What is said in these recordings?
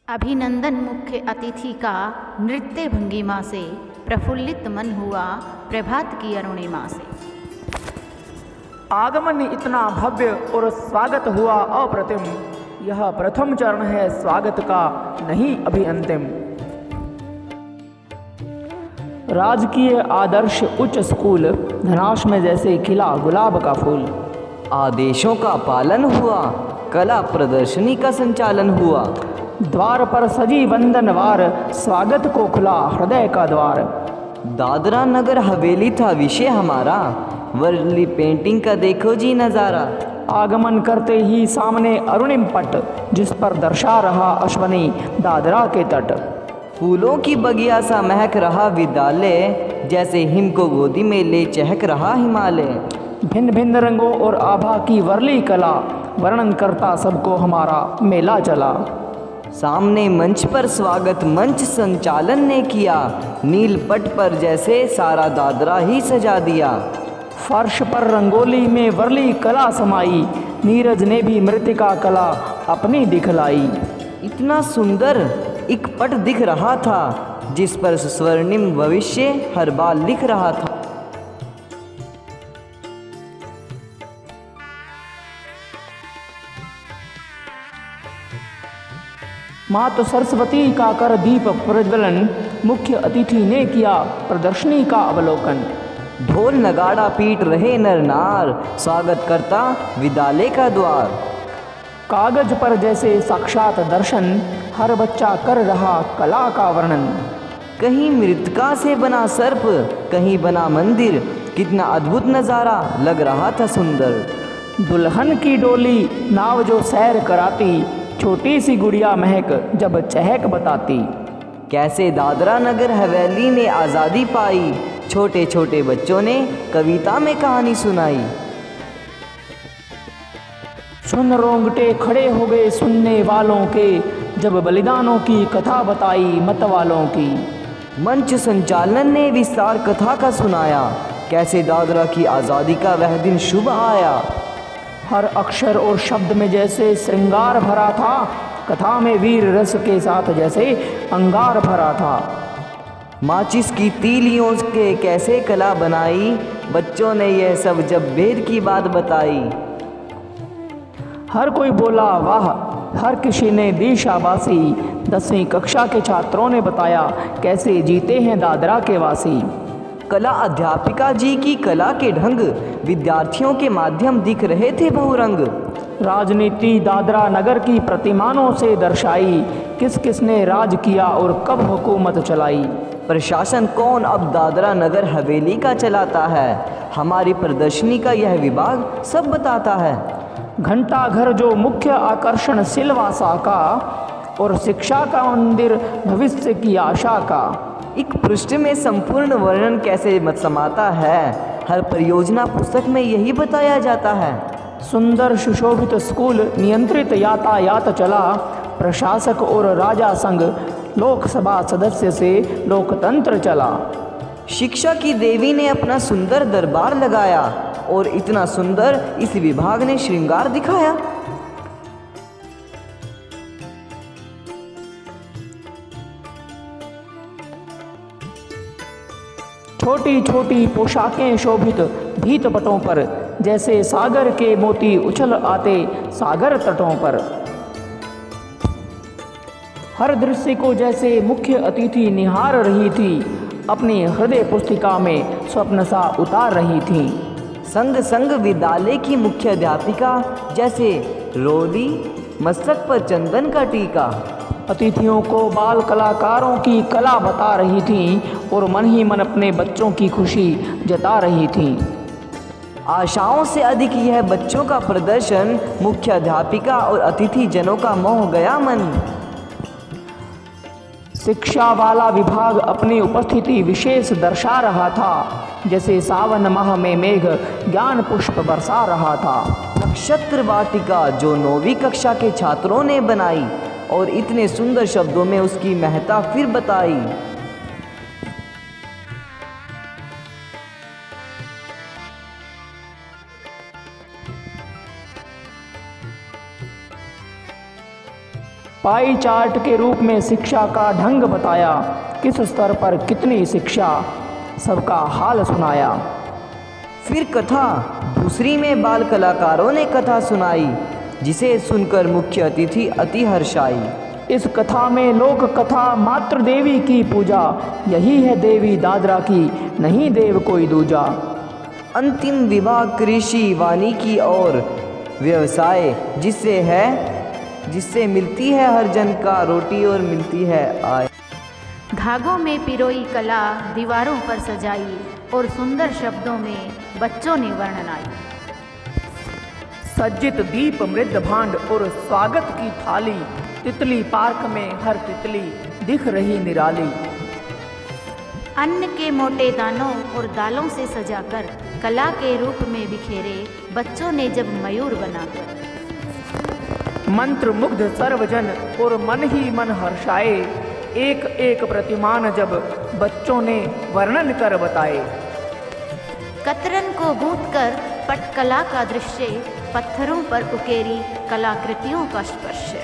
अभिनंदन मुख्य अतिथि का नृत्य भंगिमा से प्रफुल्लित मन हुआ प्रभात की अरुणिमा से। आगमन इतना भव्य और स्वागत हुआ अप्रतिम, यह प्रथम चरण है स्वागत का, नहीं अभी अंतिम। राजकीय आदर्श उच्च स्कूल धनाश में जैसे खिला गुलाब का फूल। आदेशों का पालन हुआ, कला प्रदर्शनी का संचालन हुआ। द्वार पर सजी वंदनवार, स्वागत को खुला हृदय का द्वार। दादरा नगर हवेली था विषय हमारा, वर्ली पेंटिंग का देखो जी नज़ारा। आगमन करते ही सामने अरुणिम पट, जिस पर दर्शा रहा अश्वनी दादरा के तट। फूलों की बगिया सा महक रहा विद्यालय, जैसे हिम को गोदी में ले चहक रहा हिमालय। भिन्न भिन्न रंगों और आभा की वर्ली कला, वर्णन करता सबको हमारा मेला चला। सामने मंच पर स्वागत मंच संचालन ने किया, नील पट पर जैसे सारा दादरा ही सजा दिया। फर्श पर रंगोली में वर्ली कला समाई, नीरज ने भी मृतिका कला अपनी दिखलाई। इतना सुंदर एक पट दिख रहा था, जिस पर स्वर्णिम भविष्य हर बार लिख रहा था। माता सरस्वती का कर दीप प्रज्वलन, मुख्य अतिथि ने किया प्रदर्शनी का अवलोकन। ढोल नगाड़ा पीट रहे नर नार, स्वागत करता विद्यालय का द्वार। कागज पर जैसे साक्षात दर्शन, हर बच्चा कर रहा कला का वर्णन। कहीं मृतिका से बना सर्प, कहीं बना मंदिर, कितना अद्भुत नज़ारा लग रहा था सुंदर। दुल्हन की डोली नाव जो सैर कराती, छोटी सी गुड़िया महक जब चहक बताती। कैसे दादरा नगर हवेली ने आज़ादी पाई, छोटे छोटे बच्चों ने कविता में कहानी सुनाई। सुन रोंगटे खड़े हो गए सुनने वालों के, जब बलिदानों की कथा बताई मत वालों की। मंच संचालन ने विस्तार कथा का सुनाया, कैसे दादरा की आज़ादी का वह दिन शुभ आया। हर अक्षर और शब्द में जैसे श्रृंगार भरा था, कथा में वीर रस के साथ जैसे अंगार भरा था। माचिस की तीलियों के कैसे कला बनाई, बच्चों ने यह सब जब वेद की बात बताई। हर कोई बोला वाह, हर किसी ने दी शाबाशी, 10वीं कक्षा के छात्रों ने बताया कैसे जीते हैं दादरा के वासी। कला अध्यापिका जी की कला के ढंग, विद्यार्थियों के माध्यम दिख रहे थे बहुरंग। राजनीति दादरा नगर की प्रतिमानों से दर्शाई, किस किस ने राज किया और कब हुकूमत चलाई। प्रशासन कौन अब दादरा नगर हवेली का चलाता है, हमारी प्रदर्शनी का यह विभाग सब बताता है। घंटा घर जो मुख्य आकर्षण सिलवासा का, और शिक्षा का मंदिर भविष्य की आशा का। एक पृष्ठ में संपूर्ण वर्णन कैसे मत समाता है, हर परियोजना पुस्तक में यही बताया जाता है। सुंदर सुशोभित स्कूल नियंत्रित यातायात चला, प्रशासक और राजा संग लोकसभा सदस्य से लोकतंत्र चला। शिक्षा की देवी ने अपना सुंदर दरबार लगाया, और इतना सुंदर इस विभाग ने श्रृंगार दिखाया। छोटी छोटी पोशाकें शोभित भीत पटों पर, जैसे सागर के मोती उछल आते सागर तटों पर। हर दृश्य को जैसे मुख्य अतिथि निहार रही थी, अपनी हृदय पुस्तिका में स्वप्न सा उतार रही थी। संग संग विद्यालय की मुख्य अध्यापिका जैसे रोली, मस्तक पर चंदन का टीका। अतिथियों को बाल कलाकारों की कला बता रही थी, और मन ही मन अपने बच्चों की खुशी जता रही थी। आशाओं से अधिक यह बच्चों का प्रदर्शन, मुख्य अध्यापिका और अतिथि जनों का मोह गया मन। शिक्षा वाला विभाग अपनी उपस्थिति विशेष दर्शा रहा था, जैसे सावन माह में मेघ ज्ञान पुष्प बरसा रहा था। नक्षत्र वाटिका जो 9वीं कक्षा के छात्रों ने बनाई, और इतने सुंदर शब्दों में उसकी महत्ता फिर बताई। पाई चार्ट के रूप में शिक्षा का ढंग बताया, किस स्तर पर कितनी शिक्षा, सबका हाल सुनाया। फिर कथा दूसरी में बाल कलाकारों ने कथा सुनाई, जिसे सुनकर मुख्य अतिथि अति हर्षाई। इस कथा में लोक कथा मातृ देवी की पूजा, यही है देवी दादरा की, नहीं देव कोई दूजा। अंतिम विभाग कृषि वानिकी और व्यवसाय, जिससे मिलती है हर जन का रोटी और मिलती है आय। धागों में पिरोई कला दीवारों पर सजाई और सुंदर शब्दों में बच्चों ने वर्णनाई। सज्जित दीप मृद भांड और स्वागत की थाली, तितली पार्क में हर तितली दिख रही निराली। अन्न के मोटे दानों और दालों से सजाकर कला के रूप में बिखेरे बच्चों ने जब मयूर बनाकर। मंत्र मुग्ध सर्वजन और मन ही मन हर्षाए, एक एक प्रतिमान जब बच्चों ने वर्णन कर बताए। कतरन को गूंथकर पटकला का दृश्य, पत्थरों पर उकेरी कलाकृतियों का स्पर्श।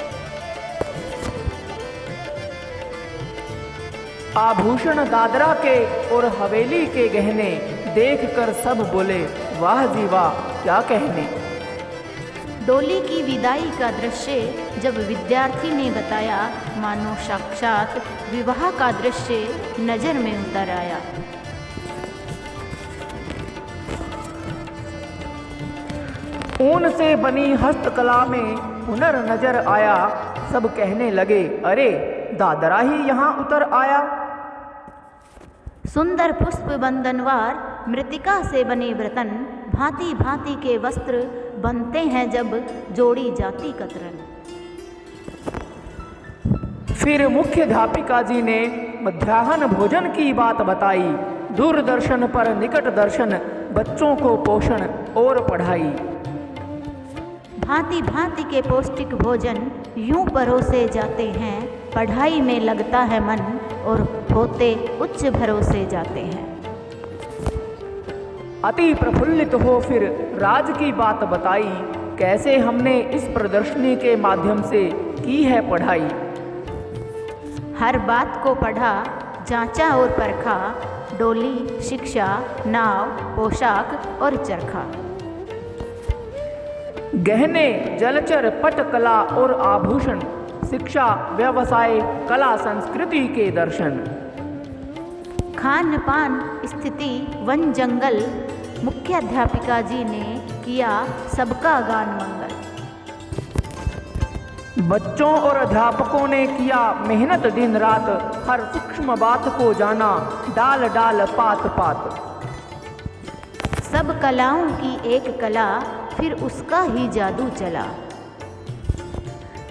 आभूषण दादरा के और हवेली के गहने, देखकर सब बोले वाह जी वाह क्या कहने। डोली की विदाई का दृश्य जब विद्यार्थी ने बताया, मानो साक्षात विवाह का दृश्य नजर में उतर आया। ऊन से बनी हस्तकला में हुनर नजर आया, सब कहने लगे अरे दादरा ही यहाँ उतर आया। सुंदर पुष्प बंधनवार मृतिका से बने बर्तन, भांति भांति के वस्त्र बनते हैं जब जोड़ी जाती कतरन। फिर मुख्याध्यापिका जी ने मध्याह्न भोजन की बात बताई, दूरदर्शन पर निकट दर्शन, बच्चों को पोषण और पढ़ाई। भांति भांति के पौष्टिक भोजन यूं परोसे जाते हैं, पढ़ाई में लगता है मन और होते उच्च भरोसे जाते हैं। अति प्रफुल्लित हो फिर राज की बात बताई, कैसे हमने इस प्रदर्शनी के माध्यम से की है पढ़ाई। हर बात को पढ़ा, जांचा और परखा, डोली, शिक्षा, नाव, पोशाक और चरखा। गहने, जलचर, पटकला और आभूषण, शिक्षा, व्यवसाय, कला, संस्कृति के दर्शन। खान पान, स्थिति, वन जंगल, मुख्याध्यापिका जी ने किया सबका गान मंगल। बच्चों और अध्यापकों ने किया मेहनत दिन रात, हर सूक्ष्म बात को जाना, डाल डाल पात पात। सब कलाओं की एक कला, फिर उसका ही जादू चला।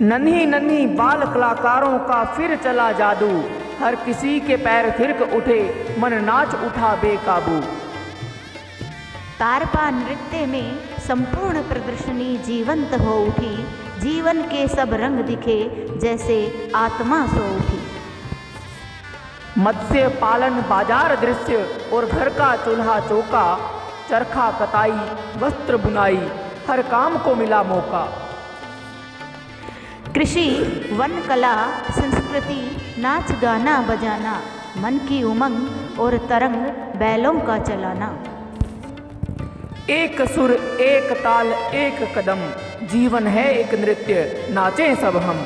नन्ही नन्ही बाल कलाकारों का फिर चला जादू, हर किसी के पैर थिरक उठे, मन नाच उठा बेकाबू। तारपा नृत्य में संपूर्ण प्रदर्शनी जीवंत हो उठी, जीवन के सब रंग दिखे जैसे आत्मा सो उठी। मत्स्य पालन बाजार दृश्य और घर का चूल्हा चौका, चरखा कताई, वस्त्र बुनाई, हर काम को मिला मौका। कृषि, वन कला, संस्कृति, नाच गाना बजाना, मन की उमंग और तरंग, बैलों का चलाना। एक सुर, एक ताल, एक कदम, जीवन है एक नृत्य, नाचें सब हम।